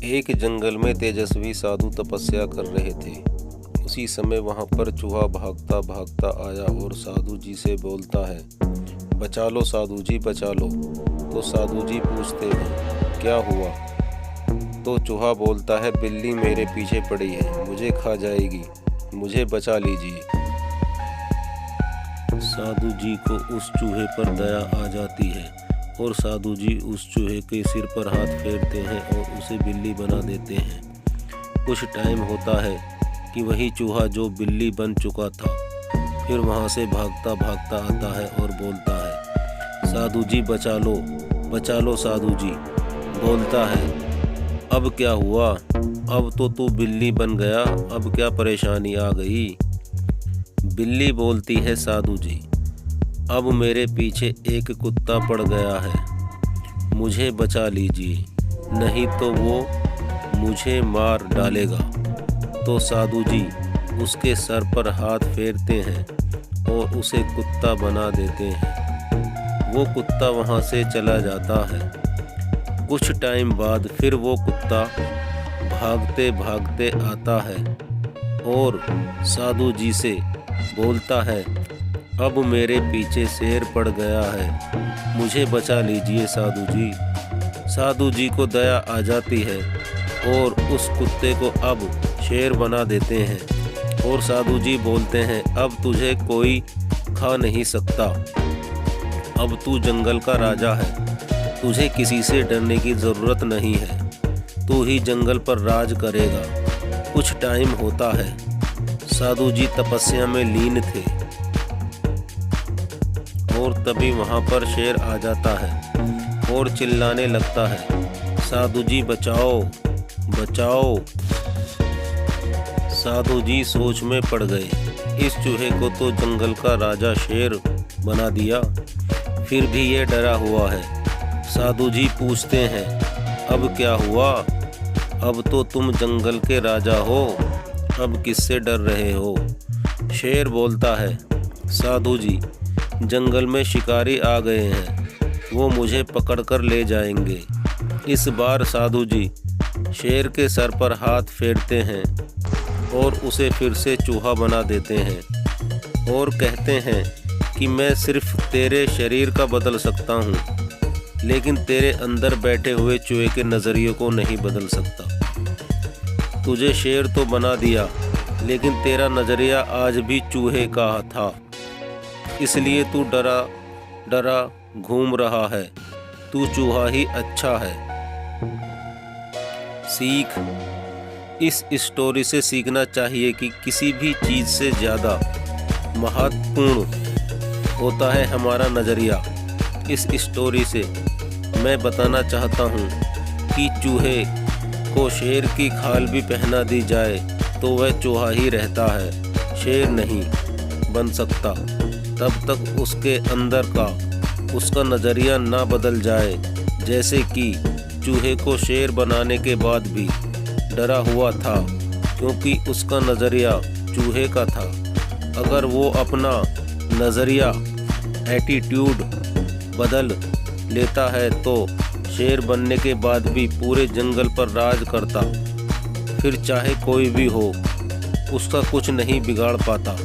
एक जंगल में तेजस्वी साधु तपस्या कर रहे थे। उसी समय वहां पर चूहा भागता भागता आया और साधु जी से बोलता है, बचा लो साधु जी, बचा लो। तो साधु जी पूछते हैं, क्या हुआ? तो चूहा बोलता है, बिल्ली मेरे पीछे पड़ी है, मुझे खा जाएगी, मुझे बचा लीजिए। साधु जी को उस चूहे पर दया आ जाती है और साधु जी उस चूहे के सिर पर हाथ फेरते हैं और उसे बिल्ली बना देते हैं। कुछ टाइम होता है कि वही चूहा जो बिल्ली बन चुका था फिर वहाँ से भागता भागता आता है और बोलता है, साधु जी बचा लो साधु जी। बोलता है, अब क्या हुआ? अब तो तू बिल्ली बन गया, अब क्या परेशानी आ गई? बिल्ली बोलती है, साधु जी अब मेरे पीछे एक कुत्ता पड़ गया है, मुझे बचा लीजिए, नहीं तो वो मुझे मार डालेगा। तो साधु जी उसके सर पर हाथ फेरते हैं और उसे कुत्ता बना देते हैं। वो कुत्ता वहाँ से चला जाता है। कुछ टाइम बाद फिर वो कुत्ता भागते भागते आता है और साधु जी से बोलता है, अब मेरे पीछे शेर पड़ गया है, मुझे बचा लीजिए साधु जी। साधु जी को दया आ जाती है और उस कुत्ते को अब शेर बना देते हैं और साधु जी बोलते हैं, अब तुझे कोई खा नहीं सकता, अब तू जंगल का राजा है, तुझे किसी से डरने की ज़रूरत नहीं है, तू ही जंगल पर राज करेगा। कुछ टाइम होता है, साधु जी तपस्या में लीन थे और तभी वहाँ पर शेर आ जाता है और चिल्लाने लगता है, साधु जी बचाओ बचाओ। साधु जी सोच में पड़ गए, इस चूहे को तो जंगल का राजा शेर बना दिया, फिर भी ये डरा हुआ है। साधु जी पूछते हैं, अब क्या हुआ? अब तो तुम जंगल के राजा हो, अब किससे डर रहे हो? शेर बोलता है, साधु जी जंगल में शिकारी आ गए हैं, वो मुझे पकड़ कर ले जाएंगे। इस बार साधु जी शेर के सर पर हाथ फेरते हैं और उसे फिर से चूहा बना देते हैं और कहते हैं कि मैं सिर्फ तेरे शरीर का बदल सकता हूँ, लेकिन तेरे अंदर बैठे हुए चूहे के नज़रिए को नहीं बदल सकता। तुझे शेर तो बना दिया, लेकिन तेरा नज़रिया आज भी चूहे का था, इसलिए तू डरा डरा घूम रहा है, तू चूहा ही अच्छा है। सीख, इस स्टोरी से सीखना चाहिए कि किसी भी चीज़ से ज़्यादा महत्वपूर्ण होता है हमारा नज़रिया। इस स्टोरी से मैं बताना चाहता हूँ कि चूहे को शेर की खाल भी पहना दी जाए तो वह चूहा ही रहता है, शेर नहीं बन सकता तब तक उसके अंदर का उसका नज़रिया ना बदल जाए। जैसे कि चूहे को शेर बनाने के बाद भी डरा हुआ था क्योंकि उसका नज़रिया चूहे का था। अगर वो अपना नज़रिया एटीट्यूड बदल लेता है तो शेर बनने के बाद भी पूरे जंगल पर राज करता, फिर चाहे कोई भी हो उसका कुछ नहीं बिगाड़ पाता।